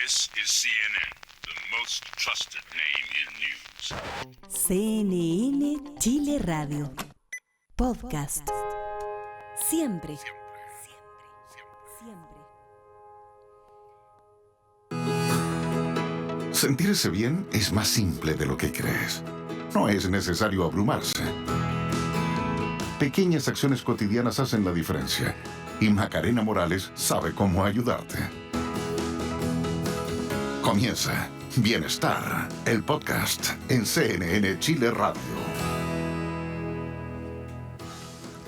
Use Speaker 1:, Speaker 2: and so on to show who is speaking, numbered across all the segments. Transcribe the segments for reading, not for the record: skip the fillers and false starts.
Speaker 1: This is CNN, the most trusted name in news.
Speaker 2: CNN Chile Radio. Podcast. Siempre.
Speaker 3: Sentirse bien es más simple de lo que crees. No es necesario abrumarse. Pequeñas acciones cotidianas hacen la diferencia. Y Macarena Morales sabe cómo ayudarte. Comienza Bienestar, el podcast en CNN Chile Radio.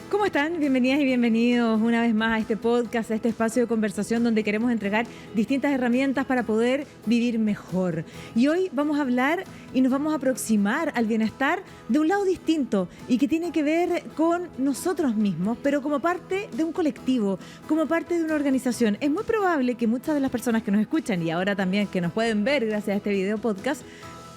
Speaker 4: ¿Cómo están? Bienvenidas y bienvenidos una vez más a este podcast, a este espacio de conversación donde queremos entregar distintas herramientas para poder vivir mejor. Y hoy vamos a hablar y nos vamos a aproximar al bienestar de un lado distinto y que tiene que ver con nosotros mismos, pero como parte de un colectivo, como parte de una organización. Es muy probable que muchas de las personas que nos escuchan y ahora también que nos pueden ver gracias a este video podcast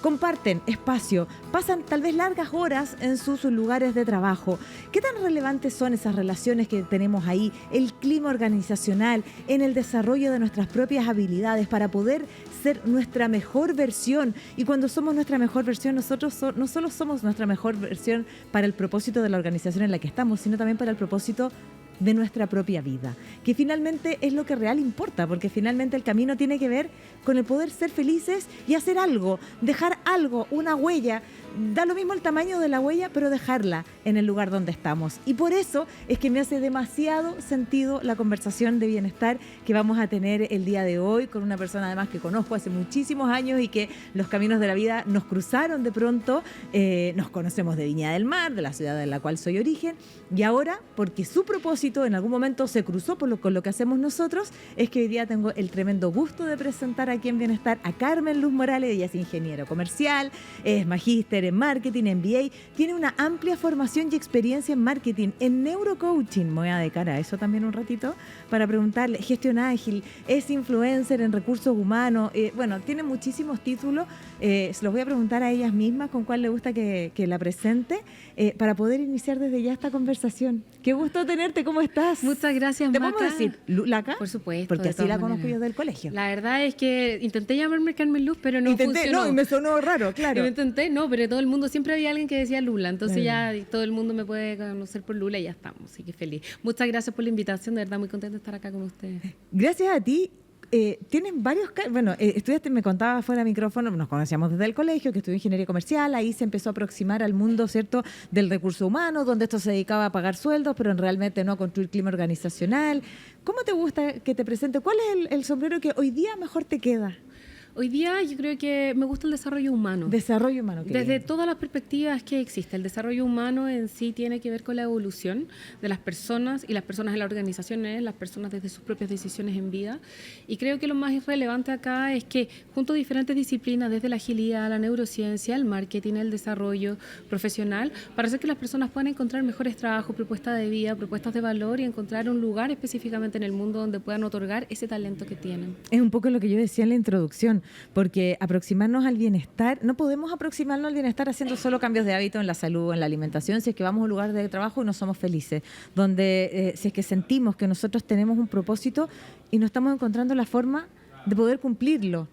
Speaker 4: comparten espacio, pasan tal vez largas horas en sus lugares de trabajo. ¿Qué tan relevantes son esas relaciones que tenemos ahí, el clima organizacional, en el desarrollo de nuestras propias habilidades para poder ser nuestra mejor versión? Y cuando somos nuestra mejor versión, nosotros no solo somos nuestra mejor versión para el propósito de la organización en la que estamos, sino también para el propósito de nuestra propia vida, que finalmente es lo que real importa, porque finalmente el camino tiene que ver con el poder ser felices y hacer algo, dejar algo, una huella. Da lo mismo el tamaño de la huella, pero dejarla en el lugar donde estamos. Y por eso es que me hace demasiado sentido la conversación de bienestar que vamos a tener el día de hoy con una persona además que conozco hace muchísimos años y que los caminos de la vida nos cruzaron de pronto. Nos conocemos de Viña del Mar, de la ciudad en la cual soy origen, y ahora, porque su propósito en algún momento se cruzó con lo que hacemos nosotros, es que hoy día tengo el tremendo gusto de presentar aquí en Bienestar a Carmen Luz Morales. Ella es ingeniero comercial, es magíster en marketing, MBA, tiene una amplia formación y experiencia en marketing, en neurocoaching. Me voy a dedicar a eso también un ratito para preguntarle, gestión ágil, es influencer en recursos humanos, bueno, tiene muchísimos títulos. Se los voy a preguntar a ellas mismas con cuál le gusta que la presente, para poder iniciar desde ya esta conversación. Qué gusto tenerte, ¿cómo estás?
Speaker 5: Muchas gracias,
Speaker 4: ¿Te
Speaker 5: Maca.
Speaker 4: podemos decir Laca?
Speaker 5: Por supuesto.
Speaker 4: Porque así la conozco
Speaker 5: maneras.
Speaker 4: yo del colegio.
Speaker 5: La verdad es que intenté llamarme Carmen Luz, pero no funcionó.
Speaker 4: No, y me sonó raro, claro.
Speaker 5: Lo intenté, no, pero todo el mundo, siempre había alguien que decía Lula, entonces ya todo el mundo me puede conocer por Lula y ya estamos, así que feliz. Muchas gracias por la invitación, de verdad muy contenta de estar acá con ustedes.
Speaker 4: Gracias a ti. Tienes varios, estudiaste, me contaba fuera de micrófono, nos conocíamos desde el colegio, que estudió ingeniería comercial, ahí se empezó a aproximar al mundo, ¿cierto?, del recurso humano, donde esto se dedicaba a pagar sueldos, pero realmente no a construir clima organizacional. ¿Cómo te gusta que te presente? ¿Cuál es el sombrero que hoy día mejor te queda?
Speaker 5: Hoy día yo creo que me gusta el desarrollo humano.
Speaker 4: Desarrollo humano.
Speaker 5: Desde todas las perspectivas que existe. El desarrollo humano en sí tiene que ver con la evolución de las personas y las personas en las organizaciones, las personas desde sus propias decisiones en vida. Y creo que lo más relevante acá es que junto a diferentes disciplinas, desde la agilidad, la neurociencia, el marketing, el desarrollo profesional, para hacer que las personas puedan encontrar mejores trabajos, propuestas de vida, propuestas de valor y encontrar un lugar específicamente en el mundo donde puedan otorgar ese talento que tienen.
Speaker 4: Es un poco lo que yo decía en la introducción, porque aproximarnos al bienestar, no podemos aproximarnos al bienestar haciendo solo cambios de hábito en la salud, en la alimentación, si es que vamos a un lugar de trabajo y no somos felices, donde si es que sentimos que nosotros tenemos un propósito y no estamos encontrando la forma de poder cumplirlo.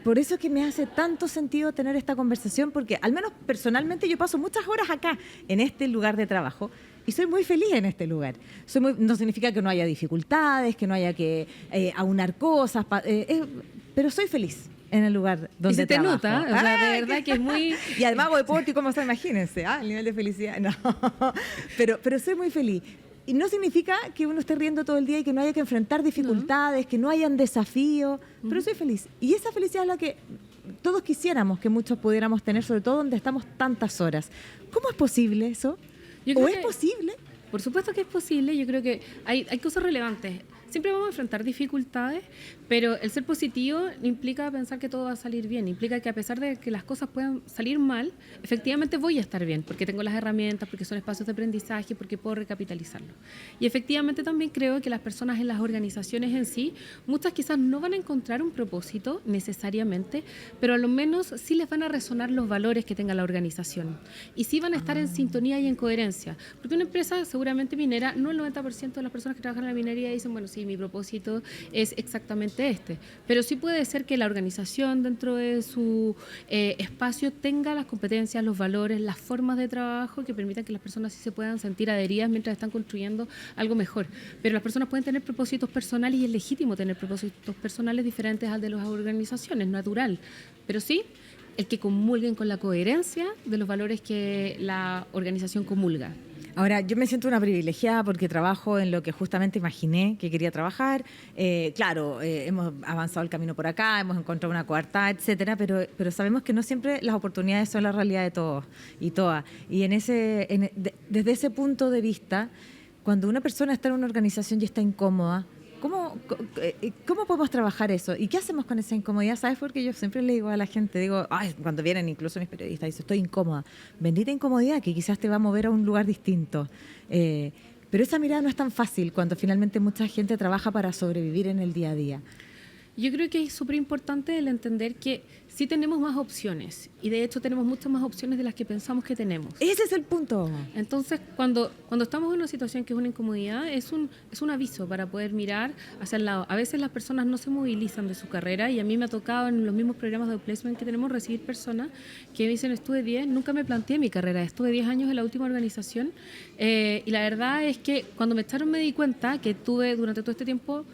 Speaker 4: Por eso es que me hace tanto sentido tener esta conversación, porque al menos personalmente yo paso muchas horas acá, en este lugar de trabajo, y soy muy feliz en este lugar. No significa que no haya dificultades, que no haya que aunar cosas, pero soy feliz en el lugar donde
Speaker 5: y se te
Speaker 4: trabajo.
Speaker 5: nota, o sea, de verdad que es muy...
Speaker 4: Y además hago deporte y cómo está, imagínense, el nivel de felicidad, no. Pero soy muy feliz. Y no significa que uno esté riendo todo el día y que no haya que enfrentar dificultades, que no hayan desafíos, pero soy feliz. Y esa felicidad es la que todos quisiéramos que muchos pudiéramos tener, sobre todo donde estamos tantas horas. ¿Cómo es posible eso? ¿O es posible?
Speaker 5: Por supuesto que es posible. Yo creo que hay cosas relevantes. Siempre vamos a enfrentar dificultades, pero el ser positivo implica pensar que todo va a salir bien, implica que a pesar de que las cosas puedan salir mal, efectivamente voy a estar bien, porque tengo las herramientas, porque son espacios de aprendizaje, porque puedo recapitalizarlo. Y efectivamente también creo que las personas en las organizaciones en sí, muchas quizás no van a encontrar un propósito necesariamente, pero a lo menos sí les van a resonar los valores que tenga la organización. Y sí van a estar en sintonía y en coherencia, porque una empresa seguramente minera, no el 90% de las personas que trabajan en la minería dicen, bueno, sí, y mi propósito es exactamente este. Pero sí puede ser que la organización dentro de su espacio tenga las competencias, los valores, las formas de trabajo que permitan que las personas sí se puedan sentir adheridas mientras están construyendo algo mejor. Pero las personas pueden tener propósitos personales y es legítimo tener propósitos personales diferentes al de las organizaciones, natural. Pero sí, el que comulguen con la coherencia de los valores que la organización comulga.
Speaker 4: Ahora, yo me siento una privilegiada porque trabajo en lo que justamente imaginé que quería trabajar. Claro, hemos avanzado el camino por acá, hemos encontrado una coartada, etcétera, pero sabemos que no siempre las oportunidades son la realidad de todos y todas. Y desde ese punto de vista, cuando una persona está en una organización y está incómoda, ¿cómo podemos trabajar eso? ¿Y qué hacemos con esa incomodidad? ¿Sabes? Porque yo siempre le digo a la gente, cuando vienen incluso mis periodistas, dicen, estoy incómoda. Bendita incomodidad que quizás te va a mover a un lugar distinto. Pero esa mirada no es tan fácil cuando finalmente mucha gente trabaja para sobrevivir en el día a día.
Speaker 5: Yo creo que es súper importante el entender que sí tenemos más opciones y de hecho tenemos muchas más opciones de las que pensamos que tenemos.
Speaker 4: Ese es el punto.
Speaker 5: Entonces, cuando estamos en una situación que es una incomodidad, es un aviso para poder mirar hacia el lado. A veces las personas no se movilizan de su carrera y a mí me ha tocado en los mismos programas de placement que tenemos recibir personas que me dicen, nunca me planteé mi carrera, estuve 10 años en la última organización y la verdad es que cuando me echaron me di cuenta que tuve durante todo este tiempo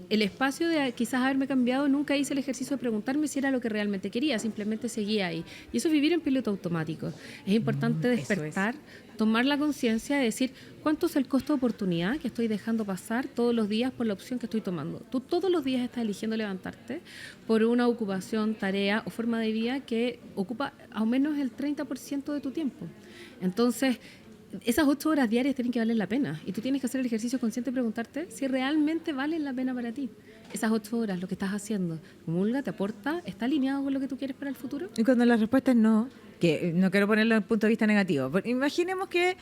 Speaker 5: el espacio de quizás haberme cambiado, nunca hice el ejercicio de preguntarme si era lo que realmente quería, simplemente seguía ahí. Y eso es vivir en piloto automático. Es importante despertar, tomar la conciencia de decir cuánto es el costo de oportunidad que estoy dejando pasar todos los días por la opción que estoy tomando. Tú todos los días estás eligiendo levantarte por una ocupación, tarea o forma de vida que ocupa al menos el 30% de tu tiempo. Entonces, esas 8 horas diarias tienen que valer la pena y tú tienes que hacer el ejercicio consciente de preguntarte si realmente valen la pena para ti. Esas 8 horas, lo que estás haciendo, comulga, te aporta, ¿está alineado con lo que tú quieres para el futuro?
Speaker 4: Y cuando la respuesta es no, que no quiero ponerlo desde el punto de vista negativo, pero imaginemos que...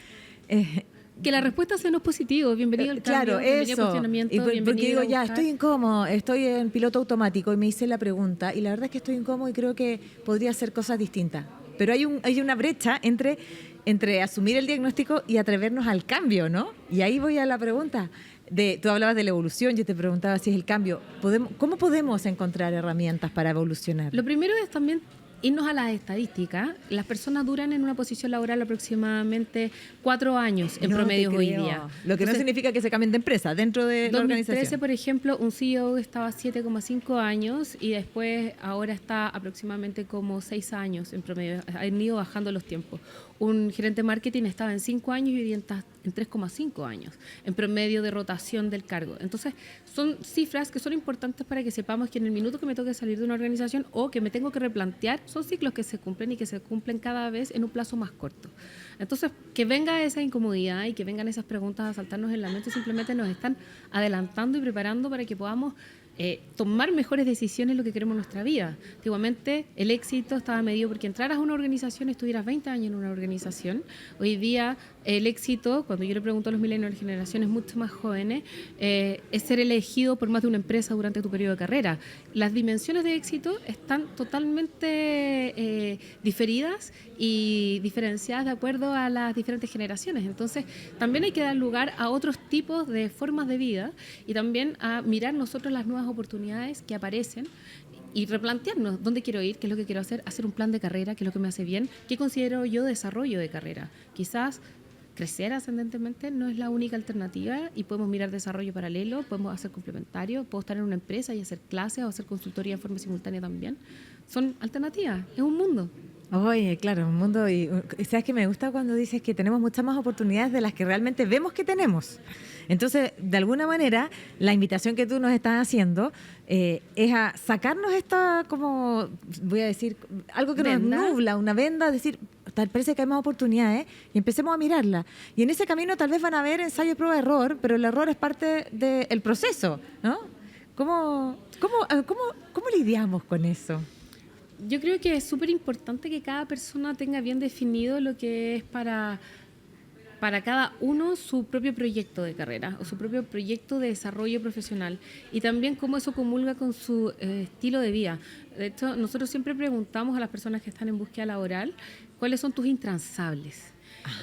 Speaker 5: que la respuesta sea no es positivo, bienvenido al cambio, bienvenido al cuestionamiento, bienvenido
Speaker 4: porque digo,
Speaker 5: a buscar.
Speaker 4: estoy incómodo, estoy en piloto automático y me hice la pregunta y la verdad es que estoy incómodo y creo que podría hacer cosas distintas. Pero hay una brecha entre asumir el diagnóstico y atrevernos al cambio, ¿no? Y ahí voy a la pregunta. Tú hablabas de la evolución, yo te preguntaba si es el cambio. ¿Cómo podemos encontrar herramientas para evolucionar?
Speaker 5: Lo primero es también irnos a las estadísticas. Las personas duran en una posición laboral aproximadamente 4 años en promedio hoy día.
Speaker 4: Lo que no significa que se cambien de empresa dentro de la organización. En 2013,
Speaker 5: por ejemplo, un CEO estaba 7,5 años y después ahora está aproximadamente como 6 años en promedio. Han ido bajando los tiempos. Un gerente de marketing estaba en 5 años y hoy día está en 3,5 años en promedio de rotación del cargo. Entonces, son cifras que son importantes para que sepamos que en el minuto que me toque salir de una organización o que me tengo que replantear, son ciclos que se cumplen y que se cumplen cada vez en un plazo más corto. Entonces, que venga esa incomodidad y que vengan esas preguntas a saltarnos en la mente simplemente nos están adelantando y preparando para que podamos tomar mejores decisiones en lo que queremos en nuestra vida. Antiguamente el éxito estaba medido porque entraras a una organización y estuvieras 20 años en una organización. Hoy día el éxito, cuando yo le pregunto a los millennials, generaciones mucho más jóvenes, es ser elegido por más de una empresa durante tu periodo de carrera. Las dimensiones de éxito están totalmente diferidas y diferenciadas de acuerdo a las diferentes generaciones. Entonces, también hay que dar lugar a otros tipos de formas de vida y también a mirar nosotros las nuevas oportunidades que aparecen y replantearnos dónde quiero ir, qué es lo que quiero hacer un plan de carrera, qué es lo que me hace bien, qué considero yo desarrollo de carrera. Quizás crecer ascendentemente no es la única alternativa y podemos mirar desarrollo paralelo, podemos hacer complementario, puedo estar en una empresa y hacer clases o hacer consultoría de forma simultánea también. Son alternativas, es un mundo.
Speaker 4: Oye, claro, un mundo. Y sabes que me gusta cuando dices que tenemos muchas más oportunidades de las que realmente vemos que tenemos. Entonces, de alguna manera, la invitación que tú nos estás haciendo es a sacarnos esta, como voy a decir, algo que nos nubla, una venda, decir, tal parece que hay más oportunidades y empecemos a mirarla. Y en ese camino tal vez van a haber ensayo, prueba, error, pero el error es parte del proceso, ¿no? ¿Cómo lidiamos con eso?
Speaker 5: Yo creo que es súper importante que cada persona tenga bien definido lo que es para cada uno su propio proyecto de carrera o su propio proyecto de desarrollo profesional y también cómo eso comulga con su estilo de vida. De hecho, nosotros siempre preguntamos a las personas que están en búsqueda laboral cuáles son tus intransables.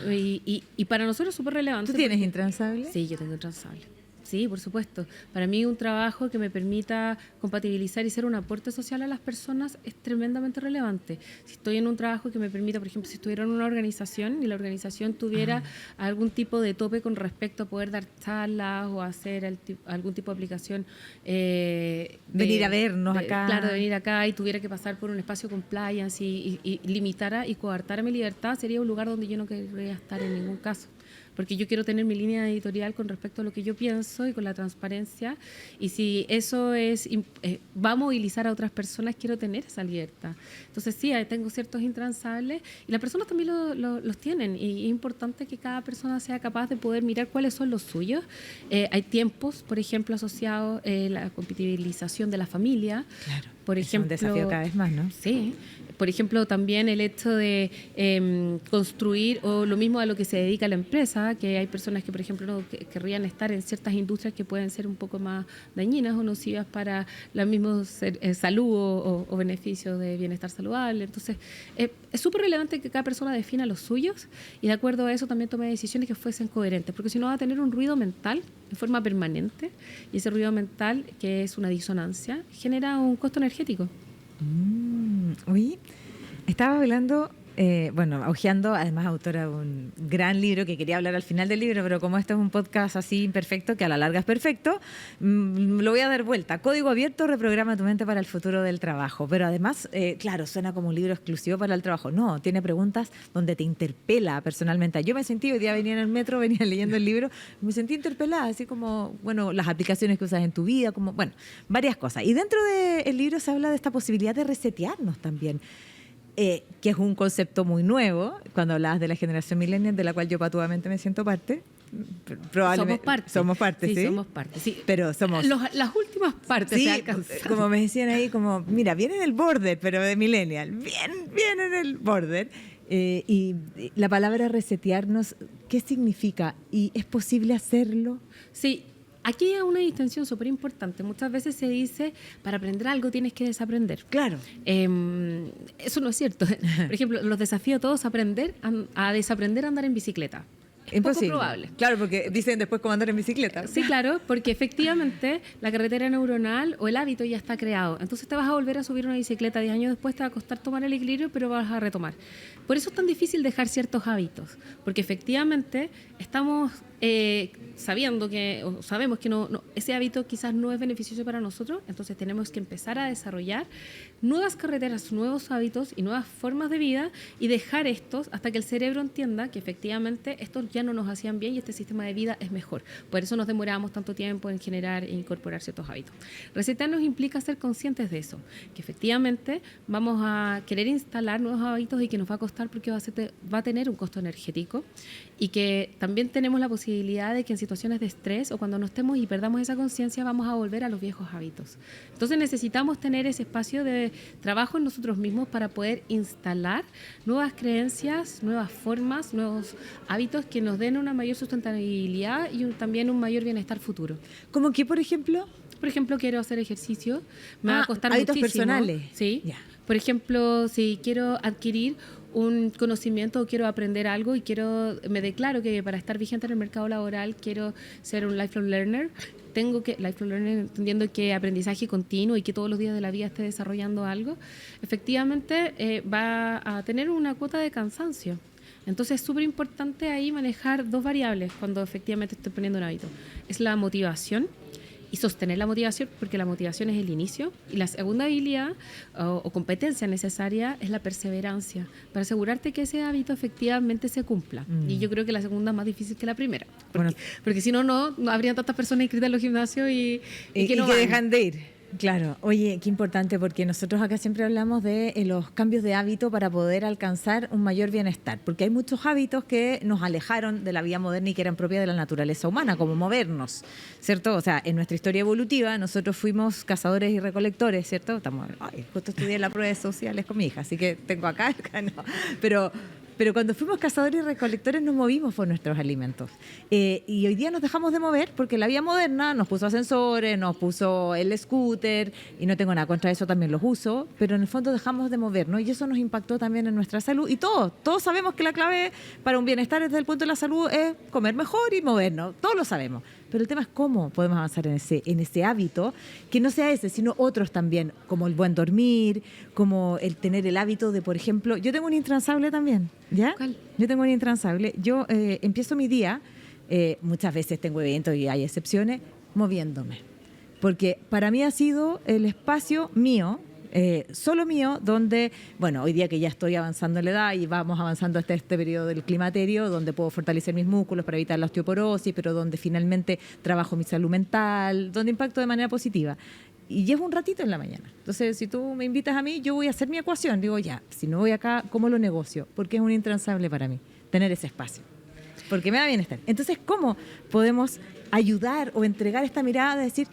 Speaker 5: Y para nosotros es súper relevante.
Speaker 4: ¿Tú tienes intransables?
Speaker 5: Sí, yo tengo intransables. Sí, por supuesto. Para mí un trabajo que me permita compatibilizar y ser un aporte social a las personas es tremendamente relevante. Si estoy en un trabajo que me permita, por ejemplo, si estuviera en una organización y la organización tuviera algún tipo de tope con respecto a poder dar charlas o hacer algún tipo de aplicación.
Speaker 4: Venir a vernos acá.
Speaker 5: Claro, de venir acá y tuviera que pasar por un espacio compliance y limitara y coartara mi libertad, sería un lugar donde yo no querría estar en ningún caso. Porque yo quiero tener mi línea editorial con respecto a lo que yo pienso y con la transparencia. Y si eso va a movilizar a otras personas, quiero tener esa libertad. Entonces sí, tengo ciertos intransables y las personas también los tienen. Y es importante que cada persona sea capaz de poder mirar cuáles son los suyos. Hay tiempos, por ejemplo, asociados a la compatibilización de la familia.
Speaker 4: Claro,
Speaker 5: por ejemplo,
Speaker 4: es un desafío cada vez más, ¿no?
Speaker 5: Sí. Por ejemplo, también el hecho de construir, o lo mismo a lo que se dedica la empresa, que hay personas que, por ejemplo, no querrían estar en ciertas industrias que pueden ser un poco más dañinas o nocivas para la misma salud o beneficios de bienestar saludable. Entonces, es súper relevante que cada persona defina los suyos y de acuerdo a eso también tome decisiones que fuesen coherentes, porque si no va a tener un ruido mental de forma permanente y ese ruido mental, que es una disonancia, genera un costo energético.
Speaker 4: Uy, estaba hablando, hojeando, además autora de un gran libro que quería hablar al final del libro, pero como este es un podcast así imperfecto, que a la larga es perfecto, lo voy a dar vuelta. Código abierto, reprograma tu mente para el futuro del trabajo. Pero además, claro, suena como un libro exclusivo para el trabajo. No, tiene preguntas donde te interpela personalmente. Yo me sentí, hoy día venía en el metro, venía leyendo el libro, me sentí interpelada, así como, las aplicaciones que usas en tu vida, como, varias cosas. Y dentro del libro se habla de esta posibilidad de resetearnos también. Que es un concepto muy nuevo, cuando hablabas de la generación millennial, de la cual yo patuamente me siento parte. Probablemente somos parte, ¿sí?
Speaker 5: Somos parte, sí.
Speaker 4: Pero somos...
Speaker 5: las últimas partes
Speaker 4: sí,
Speaker 5: se alcanzan.
Speaker 4: Como me decían ahí, como, mira, viene en el border, pero de millennial. Bien en el border. Y la palabra resetearnos, ¿qué significa? ¿Y es posible hacerlo?
Speaker 5: Sí. Aquí hay una distinción súper importante. Muchas veces se dice, para aprender algo tienes que desaprender.
Speaker 4: Claro.
Speaker 5: Eso no es cierto. Por ejemplo, los desafío a todos a desaprender a andar en bicicleta.
Speaker 4: Imposible.
Speaker 5: Poco probable.
Speaker 4: Claro, porque dicen después cómo andar en bicicleta.
Speaker 5: Sí, claro, porque efectivamente la carretera neuronal o el hábito ya está creado. Entonces te vas a volver a subir una bicicleta 10 años después, te va a costar tomar el equilibrio, pero vas a retomar. Por eso es tan difícil dejar ciertos hábitos, porque efectivamente estamos sabemos que ese hábito quizás no es beneficioso para nosotros, entonces tenemos que empezar a desarrollar nuevas carreteras, nuevos hábitos y nuevas formas de vida y dejar estos hasta que el cerebro entienda que efectivamente estos ya no nos hacían bien y este sistema de vida es mejor. Por eso nos demoramos tanto tiempo en generar e incorporar ciertos hábitos. Resetearnos implica ser conscientes de eso, que efectivamente vamos a querer instalar nuevos hábitos y que nos va a costar porque va a tener un costo energético y que también tenemos la posibilidad de que en situaciones de estrés o cuando no estemos y perdamos esa conciencia vamos a volver a los viejos hábitos. Entonces necesitamos tener ese espacio de trabajo en nosotros mismos para poder instalar nuevas creencias, nuevas formas, nuevos hábitos que nos den una mayor sustentabilidad y también un mayor bienestar futuro.
Speaker 4: ¿Cómo que, por ejemplo?
Speaker 5: Por ejemplo, quiero hacer ejercicio, me va a costar
Speaker 4: hábitos
Speaker 5: muchísimo.
Speaker 4: Personales.
Speaker 5: Sí.
Speaker 4: Yeah.
Speaker 5: Por ejemplo, si quiero adquirir un conocimiento o quiero aprender algo y me declaro que para estar vigente en el mercado laboral quiero ser un lifelong learner, lifelong learner entendiendo que aprendizaje continuo y que todos los días de la vida esté desarrollando algo, efectivamente va a tener una cuota de cansancio. Entonces es súper importante ahí manejar dos variables cuando efectivamente estoy poniendo un hábito. Es la motivación y sostener la motivación, porque la motivación es el inicio. Y la segunda habilidad o competencia necesaria es la perseverancia, para asegurarte que ese hábito efectivamente se cumpla. Y yo creo que la segunda es más difícil que la primera, porque si no habrían tantas personas inscritas en los gimnasios y que
Speaker 4: dejan de ir. Claro, oye, qué importante, porque nosotros acá siempre hablamos de los cambios de hábito para poder alcanzar un mayor bienestar, porque hay muchos hábitos que nos alejaron de la vida moderna y que eran propias de la naturaleza humana, como movernos, ¿cierto? O sea, en nuestra historia evolutiva nosotros fuimos cazadores y recolectores, ¿cierto? Justo estudié la prueba de sociales con mi hija, así que tengo acá no. Pero cuando fuimos cazadores y recolectores nos movimos por nuestros alimentos. Y hoy día nos dejamos de mover porque la vida moderna nos puso ascensores, nos puso el scooter, y no tengo nada contra eso, también los uso, pero en el fondo dejamos de movernos y eso nos impactó también en nuestra salud. Y todos sabemos que la clave para un bienestar desde el punto de la salud es comer mejor y movernos, todos lo sabemos. pero el tema es cómo podemos avanzar en ese hábito, que no sea ese, sino otros también, como el buen dormir, como el tener el hábito de, por ejemplo, yo tengo un intransable también, ¿ya?
Speaker 5: ¿Cuál?
Speaker 4: Yo tengo un intransable. Yo empiezo mi día, muchas veces tengo eventos y hay excepciones, moviéndome. Porque para mí ha sido el espacio mío, solo mío, donde, bueno, hoy día que ya estoy avanzando en la edad y vamos avanzando hasta este periodo del climaterio, donde puedo fortalecer mis músculos para evitar la osteoporosis, pero donde finalmente trabajo mi salud mental, donde impacto de manera positiva. Y llevo un ratito en la mañana. Entonces, si tú me invitas a mí, yo voy a hacer mi ecuación. Digo, ya, si no voy acá, ¿cómo lo negocio? Porque es un intransable para mí, tener ese espacio. Porque me da bienestar. Entonces, ¿cómo podemos ayudar o entregar esta mirada de decir,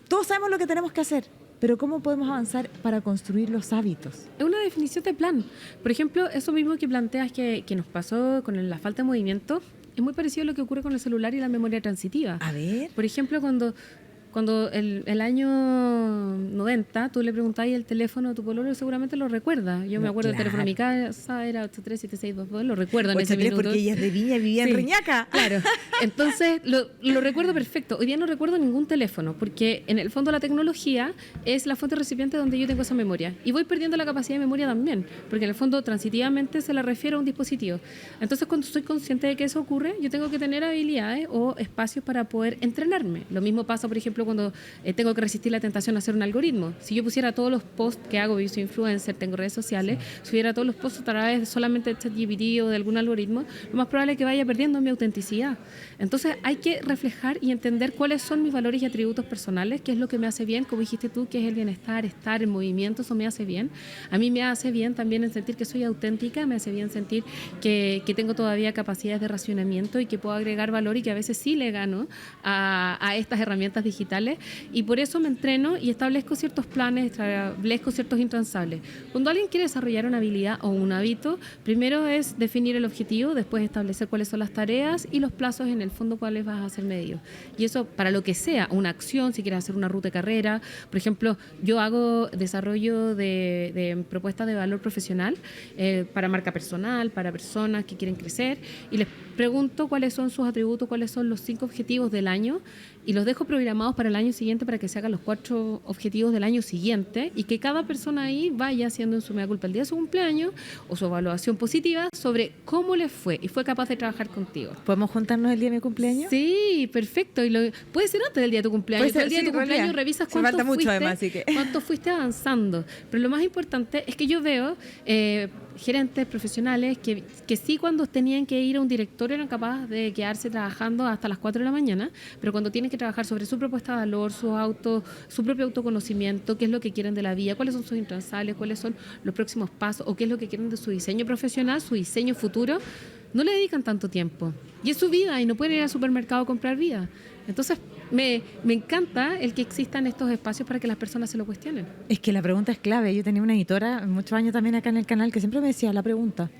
Speaker 4: todos sabemos lo que tenemos que hacer, pero cómo podemos avanzar para construir los hábitos?
Speaker 5: Es una definición de plan. Por ejemplo, eso mismo que planteas que nos pasó con la falta de movimiento, es muy parecido a lo que ocurre con el celular y la memoria transitiva.
Speaker 4: A ver.
Speaker 5: Por ejemplo, cuando el año 90 tú le preguntabas el teléfono a tu pololo, seguramente lo recuerda. Yo me acuerdo del teléfono de mi casa, era 837622, lo recuerdo en ese
Speaker 4: 83
Speaker 5: minuto.
Speaker 4: porque ella es de Viña y vivía en Reñaca.
Speaker 5: Claro. Entonces, lo recuerdo perfecto. Hoy día no recuerdo ningún teléfono, porque en el fondo la tecnología es la fuente recipiente donde yo tengo esa memoria. Y voy perdiendo la capacidad de memoria también, porque en el fondo transitivamente se la refiere a un dispositivo. Entonces, cuando estoy consciente de que eso ocurre, yo tengo que tener habilidades o espacios para poder entrenarme. Lo mismo pasa, por ejemplo, cuando tengo que resistir la tentación de hacer un algoritmo. Si yo pusiera todos los posts que hago, yo soy influencer, tengo redes sociales, subiera todos los posts a través de solamente de ChatGPT o de algún algoritmo, lo más probable es que vaya perdiendo mi autenticidad. Entonces hay que reflejar y entender cuáles son mis valores y atributos personales, qué es lo que me hace bien, como dijiste tú, que es el bienestar, estar en movimiento, eso me hace bien. A mí me hace bien también en sentir que soy auténtica, me hace bien sentir que tengo todavía capacidades de racionamiento y que puedo agregar valor y que a veces sí le gano a estas herramientas digitales, y por eso me entreno y establezco ciertos planes, establezco ciertos intransables. Cuando alguien quiere desarrollar una habilidad o un hábito, primero es definir el objetivo, después establecer cuáles son las tareas y los plazos, en el fondo cuáles vas a hacer medios. Y eso para lo que sea, una acción, si quieres hacer una ruta de carrera. Por ejemplo, yo hago desarrollo de propuestas de valor profesional para marca personal, para personas que quieren crecer, y les pregunto cuáles son sus atributos, cuáles son los 5 objetivos del año, y los dejo programados para el año siguiente para que se hagan los 4 objetivos del año siguiente, y que cada persona ahí vaya haciendo en su mea culpa el día de su cumpleaños o su evaluación positiva sobre cómo le fue y fue capaz de trabajar contigo.
Speaker 4: ¿Podemos juntarnos el día de mi cumpleaños?
Speaker 5: Sí, perfecto. Y puede ser antes del día de tu cumpleaños.
Speaker 4: Puede ser,
Speaker 5: El día de
Speaker 4: sí,
Speaker 5: tu cumpleaños
Speaker 4: realidad.
Speaker 5: revisas
Speaker 4: Se falta mucho,
Speaker 5: fuiste,
Speaker 4: además, así que.
Speaker 5: cuánto fuiste avanzando. Pero lo más importante es que yo veo gerentes profesionales que sí, cuando tenían que ir a un directorio eran capaces de quedarse trabajando hasta las 4 de la mañana, pero cuando tienen que trabajar sobre su propuesta de valor, su propio autoconocimiento, qué es lo que quieren de la vida, cuáles son sus intransables, cuáles son los próximos pasos o qué es lo que quieren de su diseño profesional, su diseño futuro, no le dedican tanto tiempo. Y es su vida y no pueden ir al supermercado a comprar vida. Entonces, me encanta el que existan estos espacios para que las personas se lo cuestionen.
Speaker 4: Es que la pregunta es clave. Yo tenía una editora muchos años también acá en el canal que siempre me decía la pregunta.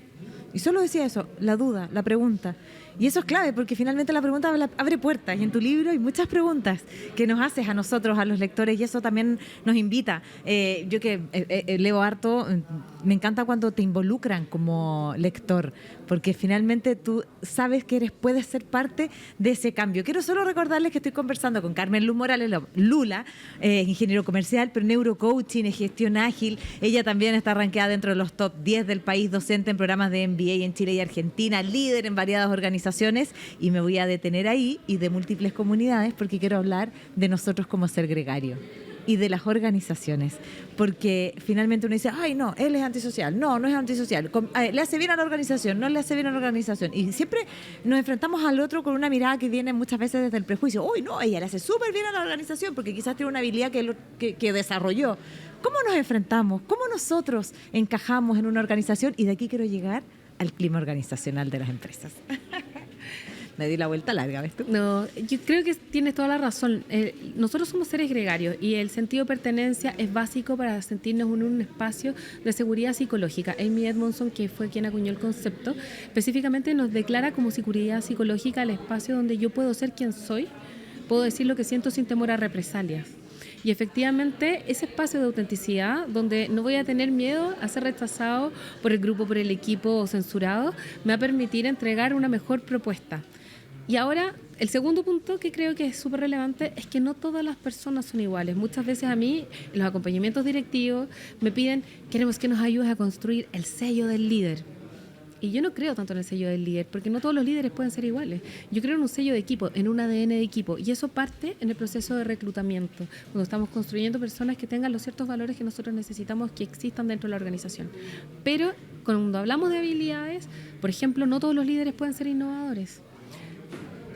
Speaker 4: Y solo decía eso, la duda, la pregunta. Y eso es clave porque finalmente la pregunta abre puertas. Y en tu libro hay muchas preguntas que nos haces a nosotros, a los lectores, y eso también nos invita. Yo que leo harto, me encanta cuando te involucran como lector, porque finalmente tú sabes que puedes ser parte de ese cambio. Quiero solo recordarles que estoy conversando con Carmen Luz Morales, Lula, ingeniero comercial, pero neurocoaching, gestión ágil. Ella también está rankeada dentro de los top 10 del país, docente en programas de MBA en Chile y Argentina, líder en variadas organizaciones, y me voy a detener ahí y de múltiples comunidades porque quiero hablar de nosotros como ser gregario y de las organizaciones, porque finalmente uno dice, ay no, él es antisocial, no es antisocial, le hace bien a la organización, no le hace bien a la organización, y siempre nos enfrentamos al otro con una mirada que viene muchas veces desde el prejuicio, uy no, ella le hace súper bien a la organización porque quizás tiene una habilidad que desarrolló. ¿Cómo nos enfrentamos? ¿Cómo nosotros encajamos en una organización? Y de aquí quiero llegar al clima organizacional de las empresas. Me di la vuelta larga, ¿ves tú?
Speaker 5: No, yo creo que tienes toda la razón. Nosotros somos seres gregarios y el sentido de pertenencia es básico para sentirnos en un espacio de seguridad psicológica. Amy Edmondson, que fue quien acuñó el concepto, específicamente nos declara como seguridad psicológica el espacio donde yo puedo ser quien soy, puedo decir lo que siento sin temor a represalias. Y efectivamente, ese espacio de autenticidad, donde no voy a tener miedo a ser rechazado por el grupo, por el equipo o censurado, me va a permitir entregar una mejor propuesta. Y ahora el segundo punto que creo que es súper relevante es que no todas las personas son iguales. Muchas veces a mí, en los acompañamientos directivos, me piden, queremos que nos ayudes a construir el sello del líder. Y yo no creo tanto en el sello del líder, porque no todos los líderes pueden ser iguales. Yo creo en un sello de equipo, en un ADN de equipo, y eso parte en el proceso de reclutamiento, cuando estamos construyendo personas que tengan los ciertos valores que nosotros necesitamos que existan dentro de la organización. Pero cuando hablamos de habilidades, por ejemplo, no todos los líderes pueden ser innovadores.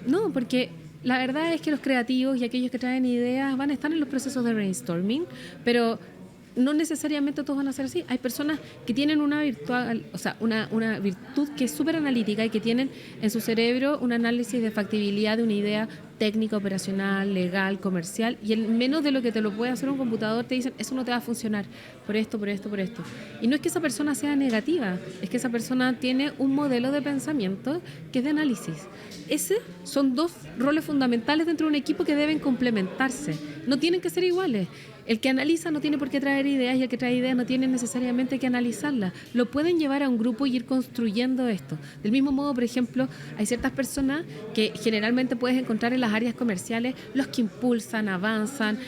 Speaker 5: No, porque la verdad es que los creativos y aquellos que traen ideas van a estar en los procesos de brainstorming, pero no necesariamente todos van a ser así. Hay personas que tienen una virtud que es súper analítica y que tienen en su cerebro un análisis de factibilidad de una idea técnica, operacional, legal, comercial, y en menos de lo que te lo puede hacer un computador te dicen, eso no te va a funcionar, por esto. Y no es que esa persona sea negativa, es que esa persona tiene un modelo de pensamiento que es de análisis. Ese son dos roles fundamentales dentro de un equipo que deben complementarse, no tienen que ser iguales. El que analiza no tiene por qué traer ideas y el que trae ideas no tiene necesariamente que analizarlas. Lo pueden llevar a un grupo y ir construyendo esto. Del mismo modo, por ejemplo, hay ciertas personas que generalmente puedes encontrar en las áreas comerciales, los que impulsan, avanzan,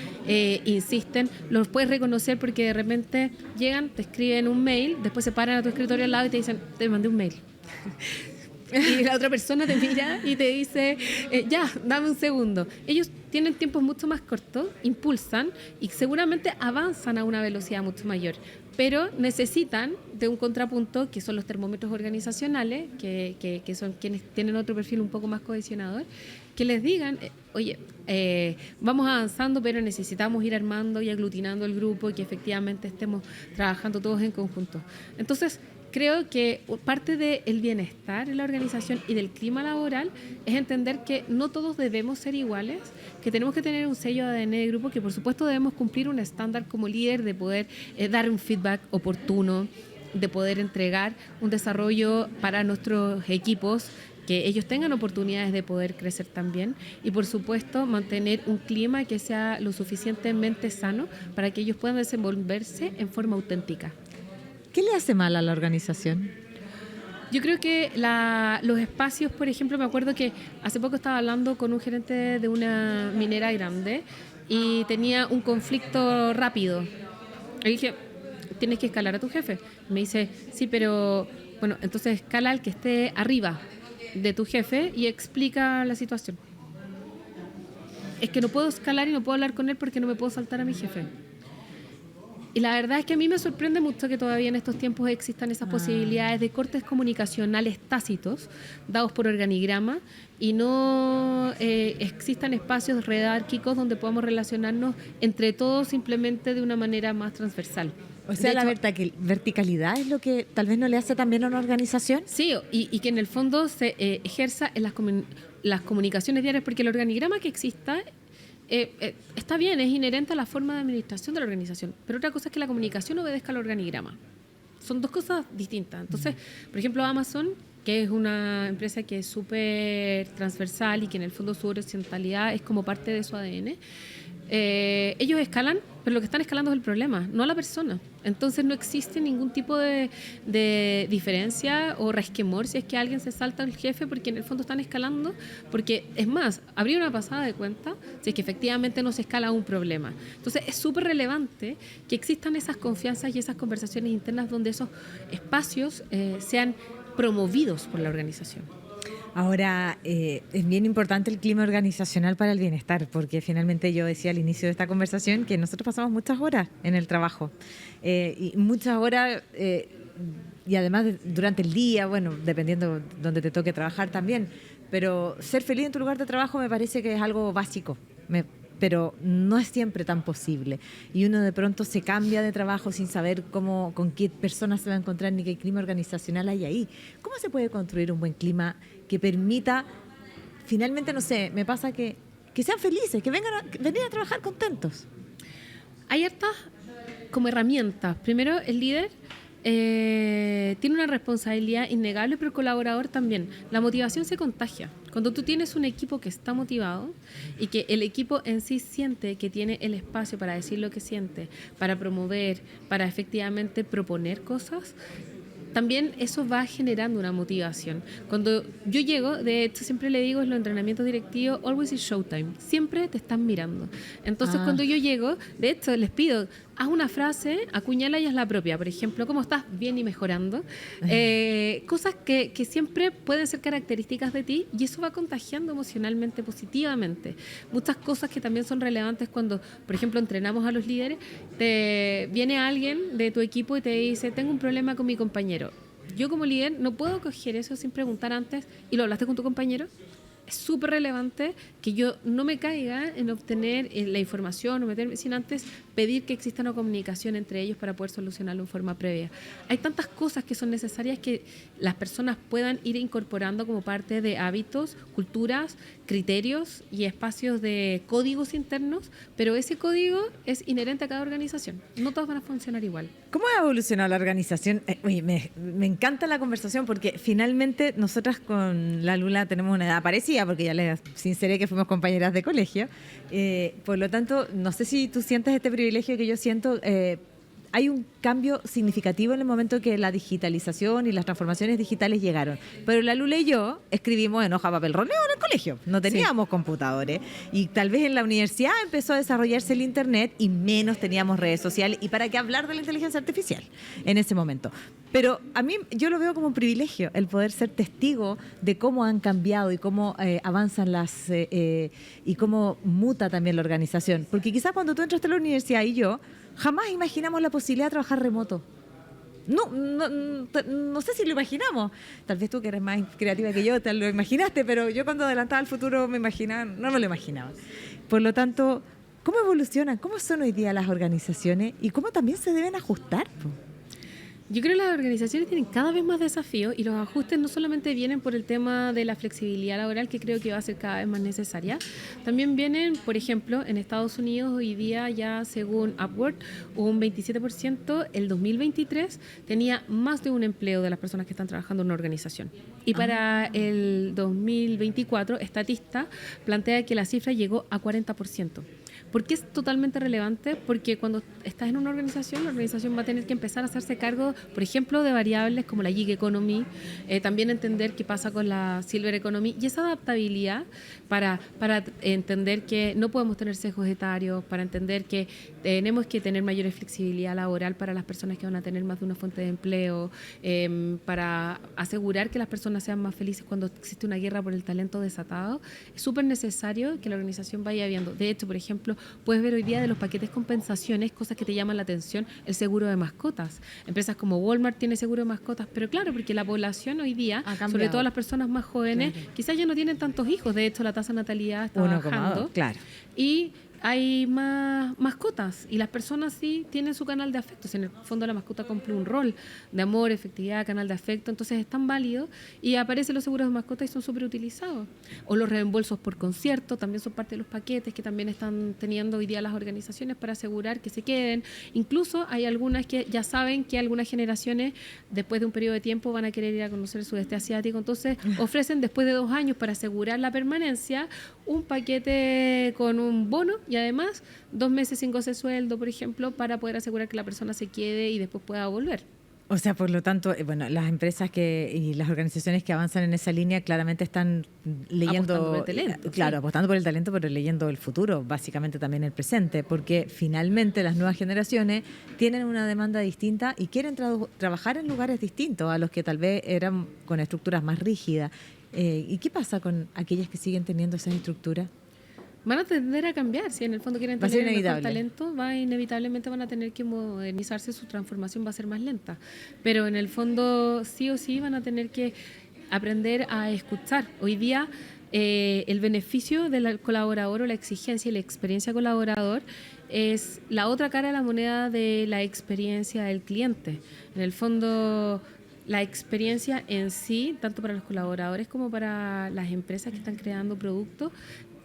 Speaker 5: insisten, los puedes reconocer porque de repente llegan, te escriben un mail, después se paran a tu escritorio al lado y te dicen, te mandé un mail. Y la otra persona te mira y te dice, ya, dame un segundo. Ellos tienen tiempos mucho más cortos, impulsan y seguramente avanzan a una velocidad mucho mayor, pero necesitan de un contrapunto que son los termómetros organizacionales, que son quienes tienen otro perfil un poco más cohesionador, que les digan, oye, vamos avanzando, pero necesitamos ir armando y aglutinando el grupo y que efectivamente estemos trabajando todos en conjunto. Entonces, creo que parte del bienestar en la organización y del clima laboral es entender que no todos debemos ser iguales, que tenemos que tener un sello de ADN de grupo, que por supuesto debemos cumplir un estándar como líder de poder dar un feedback oportuno, de poder entregar un desarrollo para nuestros equipos, que ellos tengan oportunidades de poder crecer también y por supuesto mantener un clima que sea lo suficientemente sano para que ellos puedan desenvolverse en forma auténtica.
Speaker 4: ¿Qué le hace mal a la organización?
Speaker 5: Yo creo que los espacios, por ejemplo, me acuerdo que hace poco estaba hablando con un gerente de una minera grande y tenía un conflicto rápido. Le dije, tienes que escalar a tu jefe. Me dice, sí, pero bueno, entonces escala al que esté arriba de tu jefe y explica la situación. Es que no puedo escalar y no puedo hablar con él porque no me puedo saltar a mi jefe. Y la verdad es que a mí me sorprende mucho que todavía en estos tiempos existan esas posibilidades de cortes comunicacionales tácitos dados por organigrama y no existan espacios redárquicos donde podamos relacionarnos entre todos simplemente de una manera más transversal.
Speaker 4: O sea, la verticalidad es lo que tal vez no le hace también a una organización.
Speaker 5: Sí, y que en el fondo se ejerza en las comunicaciones diarias, porque el organigrama que exista está bien, es inherente a la forma de administración de la organización, pero otra cosa es que la comunicación obedezca al organigrama. Son dos cosas distintas. Entonces, por ejemplo, Amazon, que es una empresa que es súper transversal y que en el fondo su horizontalidad es como parte de su ADN, ellos escalan, pero lo que están escalando es el problema, no la persona. Entonces no existe ningún tipo de diferencia o resquemor si es que alguien se salta al jefe, porque en el fondo están escalando, porque es más, habría una pasada de cuenta si es que efectivamente no se escala un problema. Entonces es súper relevante que existan esas confianzas y esas conversaciones internas donde esos espacios sean promovidos por la organización.
Speaker 4: Ahora, es bien importante el clima organizacional para el bienestar, porque finalmente yo decía al inicio de esta conversación que nosotros pasamos muchas horas en el trabajo, y muchas horas, y además durante el día, bueno, dependiendo donde te toque trabajar también, pero ser feliz en tu lugar de trabajo me parece que es algo básico, pero no es siempre tan posible. Y uno de pronto se cambia de trabajo sin saber con qué personas se va a encontrar ni qué clima organizacional hay ahí. ¿Cómo se puede construir un buen clima que permita, finalmente, no sé, me pasa que sean felices, que vengan a trabajar contentos?
Speaker 5: Hay hartas como herramientas. Primero, el líder tiene una responsabilidad innegable, pero el colaborador también. La motivación se contagia. Cuando tú tienes un equipo que está motivado y que el equipo en sí siente que tiene el espacio para decir lo que siente, para promover, para efectivamente proponer cosas, también eso va generando una motivación. Cuando yo llego, de hecho siempre le digo en los entrenamientos directivos, always is showtime, siempre te están mirando. Entonces cuando yo llego, de hecho les pido, haz una frase, acuñala y haz la propia. Por ejemplo, ¿cómo estás? Bien y mejorando. Cosas que siempre pueden ser características de ti y eso va contagiando emocionalmente, positivamente. Muchas cosas que también son relevantes cuando, por ejemplo, entrenamos a los líderes, te viene alguien de tu equipo y te dice, tengo un problema con mi compañero. Yo como líder no puedo coger eso sin preguntar antes, ¿y lo hablaste con tu compañero? Es súper relevante que yo no me caiga en obtener la información o meterme sin antes pedir que exista una comunicación entre ellos para poder solucionarlo en forma previa. Hay tantas cosas que son necesarias que las personas puedan ir incorporando como parte de hábitos, culturas, criterios y espacios de códigos internos, pero ese código es inherente a cada organización. No todas van a funcionar igual.
Speaker 4: ¿Cómo ha evolucionado la organización? Oye, me encanta la conversación porque finalmente nosotras con la Lula tenemos una edad parecida, porque ya les sinceré que fuimos compañeras de colegio. Por lo tanto, no sé si tú sientes este privilegio que yo siento. Hay un cambio significativo en el momento que la digitalización y las transformaciones digitales llegaron. Pero la Lula y yo escribimos en hoja, papel, roleo en el colegio. No teníamos computadores. Y tal vez en la universidad empezó a desarrollarse el Internet y menos teníamos redes sociales. ¿Y para qué hablar de la inteligencia artificial en ese momento? Pero a mí yo lo veo como un privilegio el poder ser testigo de cómo han cambiado y cómo avanzan y cómo muta también la organización. Porque quizás cuando tú entraste a la universidad y yo, jamás imaginamos la posibilidad de trabajar remoto. No sé si lo imaginamos. Tal vez tú que eres más creativa que yo, te lo imaginaste, pero yo cuando adelantaba al futuro no me lo imaginaba. Por lo tanto, ¿cómo evolucionan? ¿Cómo son hoy día las organizaciones? ¿Y cómo también se deben ajustar?
Speaker 5: Yo creo que las organizaciones tienen cada vez más desafíos y los ajustes no solamente vienen por el tema de la flexibilidad laboral, que creo que va a ser cada vez más necesaria, también vienen, por ejemplo, en Estados Unidos hoy día ya según Upwork, un 27%, el 2023 tenía más de un empleo de las personas que están trabajando en una organización. Y para el 2024, Statista plantea que la cifra llegó a 40%. ¿Por qué es totalmente relevante? Porque cuando estás en una organización, la organización va a tener que empezar a hacerse cargo, por ejemplo, de variables como la gig economy, también entender qué pasa con la silver economy y esa adaptabilidad para entender que no podemos tener sesgos etarios, para entender que tenemos que tener mayor flexibilidad laboral para las personas que van a tener más de una fuente de empleo, para asegurar que las personas sean más felices cuando existe una guerra por el talento desatado. Es súper necesario que la organización vaya viendo. De hecho, por ejemplo, puedes ver hoy día de los paquetes compensaciones, cosas que te llaman la atención, el seguro de mascotas. Empresas como Walmart tiene seguro de mascotas, pero claro, porque la población hoy día, sobre todo las personas más jóvenes, quizás ya no tienen tantos hijos. De hecho, la tasa de natalidad está bajando. Claro. Y hay más mascotas y las personas sí tienen su canal de afectos. En el fondo la mascota cumple un rol de amor, efectividad, canal de afecto, entonces es tan válido y aparecen los seguros de mascotas y son súper utilizados. O los reembolsos por concierto también son parte de los paquetes que también están teniendo hoy día las organizaciones para asegurar que se queden. Incluso hay algunas que ya saben que algunas generaciones después de un periodo de tiempo van a querer ir a conocer el sudeste asiático, entonces ofrecen después de 2 años para asegurar la permanencia un paquete con un bono y además 2 meses sin goce de sueldo, por ejemplo, para poder asegurar que la persona se quede y después pueda volver.
Speaker 4: O sea, por lo tanto, bueno, las empresas y las organizaciones que avanzan en esa línea claramente están leyendo...
Speaker 5: Apostando por el talento.
Speaker 4: Claro, apostando por el talento, pero leyendo el futuro, básicamente también el presente, porque finalmente las nuevas generaciones tienen una demanda distinta y quieren trabajar en lugares distintos a los que tal vez eran con estructuras más rígidas. ¿Y qué pasa con aquellas que siguen teniendo esas estructuras?
Speaker 5: Van a tender a cambiar, si en el fondo quieren tener el mejor talento, inevitablemente van a tener que modernizarse, su transformación va a ser más lenta. Pero en el fondo sí o sí van a tener que aprender a escuchar. Hoy día el beneficio del colaborador o la exigencia y la experiencia colaborador es la otra cara de la moneda de la experiencia del cliente. En el fondo, la experiencia en sí, tanto para los colaboradores como para las empresas que están creando productos,